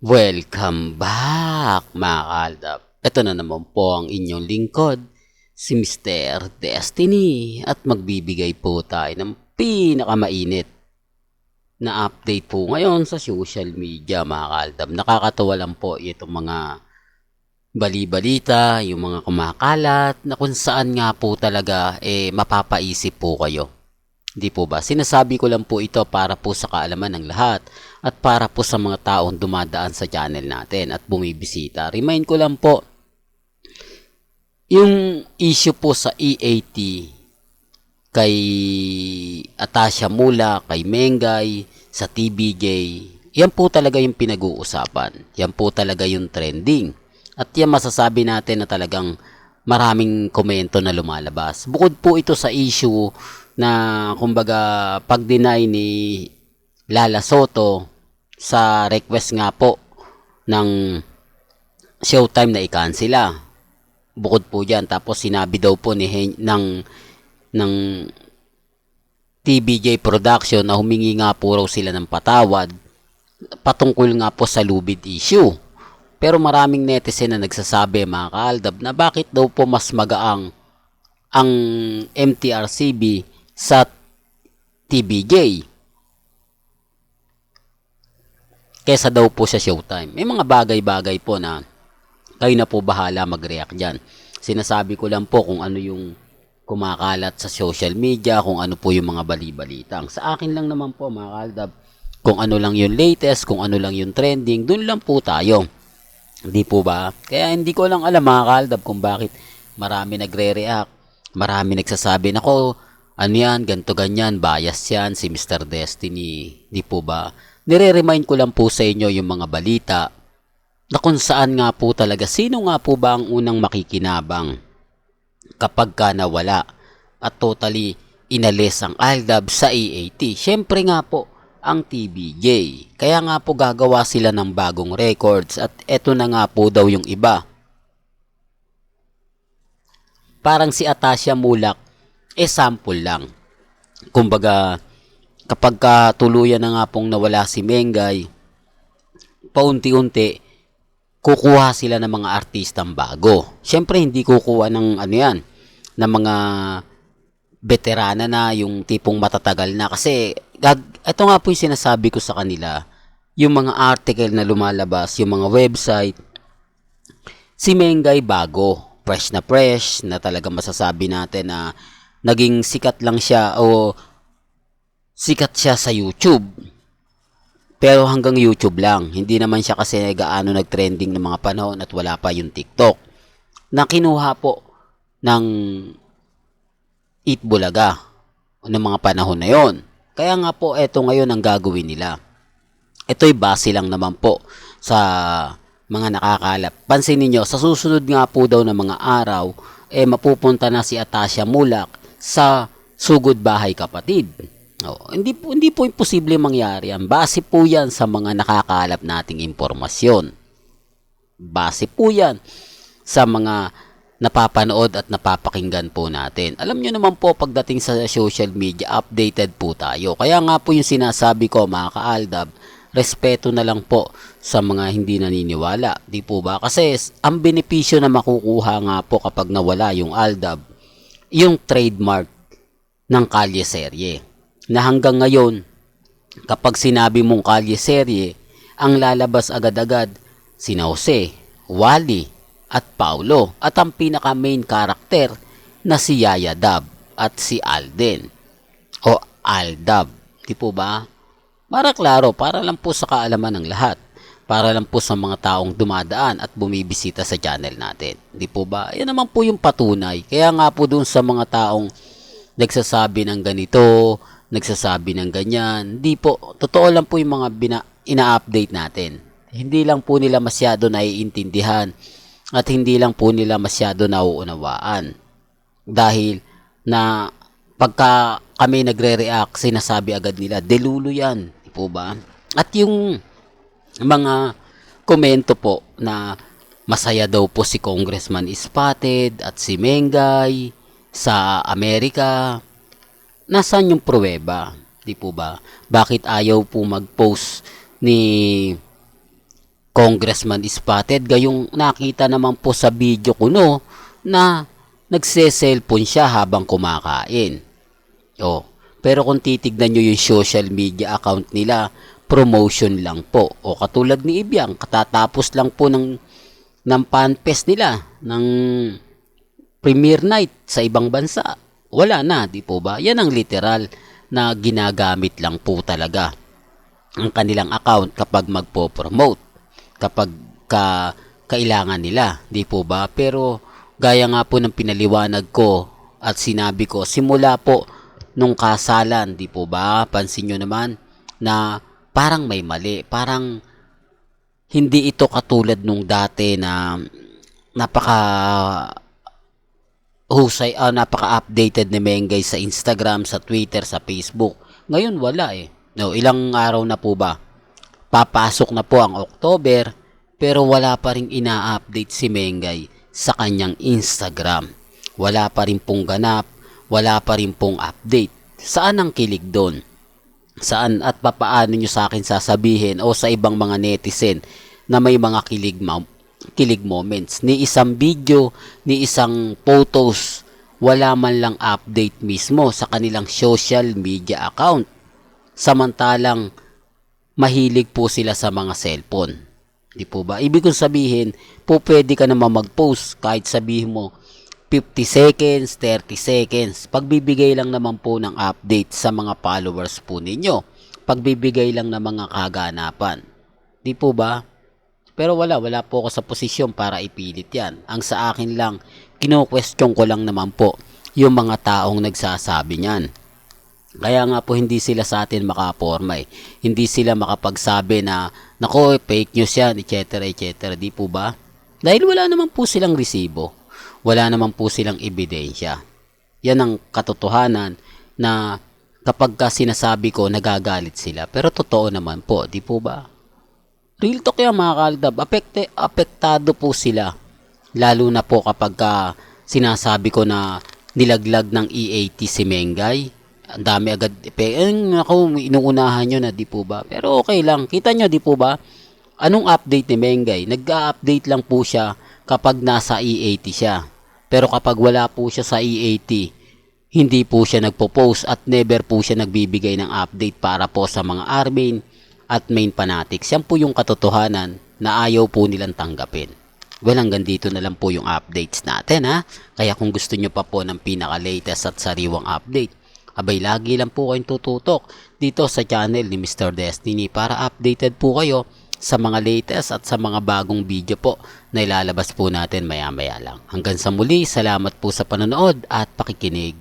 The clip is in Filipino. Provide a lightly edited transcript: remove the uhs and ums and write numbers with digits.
Welcome back mga kaaldab. Ito na naman po ang inyong lingkod, si Mr. Destiny at magbibigay po tayo ng pinakamainit na update po ngayon sa social media mga kaaldab. Nakakatawa lang po itong mga bali-balita, yung mga kumakalat na kung saan nga po talaga mapapaisip po kayo. Di po ba? Sinasabi ko lang po ito para po sa kaalaman ng lahat at para po sa mga taong dumadaan sa channel natin at bumibisita. Remind ko lang po, yung issue po sa EAT kay Atasha Mula, kay Mengay, sa TBJ, yan po talaga yung pinag-uusapan. Yan po talaga yung trending. At yan masasabi natin na talagang maraming komento na lumalabas. Bukod po ito sa issue na kumbaga pag-deny ni Lala Soto sa request nga po ng Showtime na i-cancela. Bukod po dyan, tapos sinabi daw po ng TBJ Production na humingi nga po raw sila ng patawad patungkol nga po sa lubid issue. Pero maraming netizen na nagsasabi mga kaaldab na bakit daw po mas magaang ang MTRCB sa TBJ kesa daw po sa Showtime. May mga bagay-bagay po na kayo na po bahala mag-react dyan. Sinasabi ko lang po kung ano yung kumakalat sa social media, kung ano po yung mga bali-balitang. Sa akin lang naman po mga kaaldab, kung ano lang yung latest, kung ano lang yung trending, dun lang po tayo. Hindi po ba? Kaya hindi ko lang alam mga kaaldab kung bakit marami nagre-react, marami nagsasabi, nako, ano yan, ganto ganyan, bias yan, si Mr. Destiny. Di po ba? Nire-remind ko lang po sa inyo yung mga balita na kung saan nga po talaga, sino nga po ba ang unang makikinabang kapag ka nawala at totally inalis ang Aldab sa EAT. Siyempre nga po, ang TBJ. Kaya nga po gagawa sila ng bagong records at eto na nga po daw yung iba. Parang si Atasha Mulak, sample lang. Kumbaga, kapag tuluyan na nga pong nawala si Mengay, paunti-unti, kukuha sila ng mga artistang bago. Siyempre, hindi kukuha ng ano yan, ng mga veterana na, yung tipong matatagal na. Kasi, ito nga po yung sinasabi ko sa kanila, yung mga article na lumalabas, yung mga website, si Mengay bago. Fresh na talaga masasabi natin na naging sikat lang siya o sikat siya sa YouTube. Pero hanggang YouTube lang. Hindi naman siya kasi gaano nag-trending ng mga panahon at wala pa yung TikTok. Na kinuha po ng Eat Bulaga ng mga panahon na yon. Kaya nga po eto ngayon ang gagawin nila. Ito'y base lang naman po sa mga nakakalap. Pansin niyo, sa susunod nga po daw ng mga araw, mapupunta na si Atasha Mulak sa Sugod Bahay Kapatid. Hindi po imposible mangyari yan. Base po yan sa mga nakakalap nating impormasyon. Base po yan sa mga napapanood at napapakinggan po natin. Alam nyo naman po pagdating sa social media, updated po tayo. Kaya nga po yung sinasabi ko mga kaaldab, respeto na lang po sa mga hindi naniniwala. Di po ba? Kasi ang benepisyo na makukuha nga po kapag nawala yung Aldab, yung trademark ng Kalye Serye. Na hanggang ngayon, kapag sinabi mong Kalye Serye, ang lalabas agad-agad sina Jose, Wally, at Paulo. At ang pinaka main character na si Yaya Dab at si Alden. O Aldab. Di po ba? Para klaro, para lang po sa kaalaman ng lahat. Para lang po sa mga taong dumadaan at bumibisita sa channel natin. Di po ba? Yan naman po yung patunay. Kaya nga po dun sa mga taong nagsasabi ng ganito, nagsasabi ng ganyan. Di po, totoo lang po yung mga ina-update natin. Hindi lang po nila masyado naiintindihan at hindi lang po nila masyado nauunawaan. Dahil na pagka kami nagre-react, sinasabi agad nila, delulo yan. Di po ba? At yung mga komento po na masaya daw po si Congressman Spotted at si Mengay sa Amerika, nasaan yung pruweba? Di po ba? Bakit ayaw po mag-post ni Congressman spotted. Gayong nakita naman po sa video ko no, na nagse-cellphone siya habang kumakain. Oh, pero kung titignan nyo yung social media account nila, promotion lang po. O katulad ni Ibiang, katatapos lang po ng fanfest nila, ng premiere night sa ibang bansa. Wala na, di po ba? Yan ang literal na ginagamit lang po talaga ang kanilang account kapag magpo-promote, kapag kailangan nila, di po ba? Pero gaya nga po ng pinaliwanag ko at sinabi ko, simula po nung kasalan, di po ba? Pansin nyo naman na parang may mali, parang hindi ito katulad nung dati na napaka napaka-updated ni Mengay sa Instagram, sa Twitter, sa Facebook. Ngayon wala eh. No, ilang araw na po ba? Papasok na po ang October, pero wala pa ring ina-update si Mengay sa kanyang Instagram. Wala pa rin pong ganap, wala pa rin pong update. Saan ang kilig doon? Saan at papaano nyo sa akin sasabihin o sa ibang mga netizen na may mga kilig moments? Ni isang video, ni isang photos, wala man lang update mismo sa kanilang social media account. Samantalang mahilig po sila sa mga cellphone. Di po ba? Ibig kong sabihin, po pwede ka naman mag-post kahit sabihin mo 50 seconds, 30 seconds. Pagbibigay lang naman po ng update sa mga followers po ninyo. Pagbibigay lang ng mga kaganapan. Di po ba? Pero wala po ako sa posisyon para ipilit yan. Ang sa akin lang, kino-question ko lang naman po yung mga taong nagsasabi niyan. Kaya nga po hindi sila sa atin makaporma eh. Hindi sila makapagsabi na, nako, fake news yan, etc. etc. Di po ba? Dahil wala naman po silang resibo. Wala naman po silang ebidensya. Yan ang katotohanan na kapag ka sinasabi ko, nagagalit sila. Pero totoo naman po, di po ba? Real talk yan mga kaldab. Apektado po sila. Lalo na po kapag ka sinasabi ko na nilaglag ng EAT si Mengay. Ang dami agad. Ako, inuunahan nyo na, di po ba? Pero okay lang. Kita nyo, di po ba? Anong update ni Mengay? Nag-update lang po siya kapag nasa EAT siya. Pero kapag wala po siya sa EAT, hindi po siya nagpo-post at never po siya nagbibigay ng update para po sa mga admin at main fanatics. Yan po yung katotohanan na ayaw po nilang tanggapin. Well, hanggang dito na lang po yung updates natin ha. Kaya kung gusto nyo pa po ng pinaka-latest at sariwang update, abay lagi lang po kayong tututok dito sa channel ni Mr. Destiny para updated po kayo sa mga latest at sa mga bagong video po na ilalabas po natin maya-maya lang. Hanggang sa muli, salamat po sa panonood at pakikinig.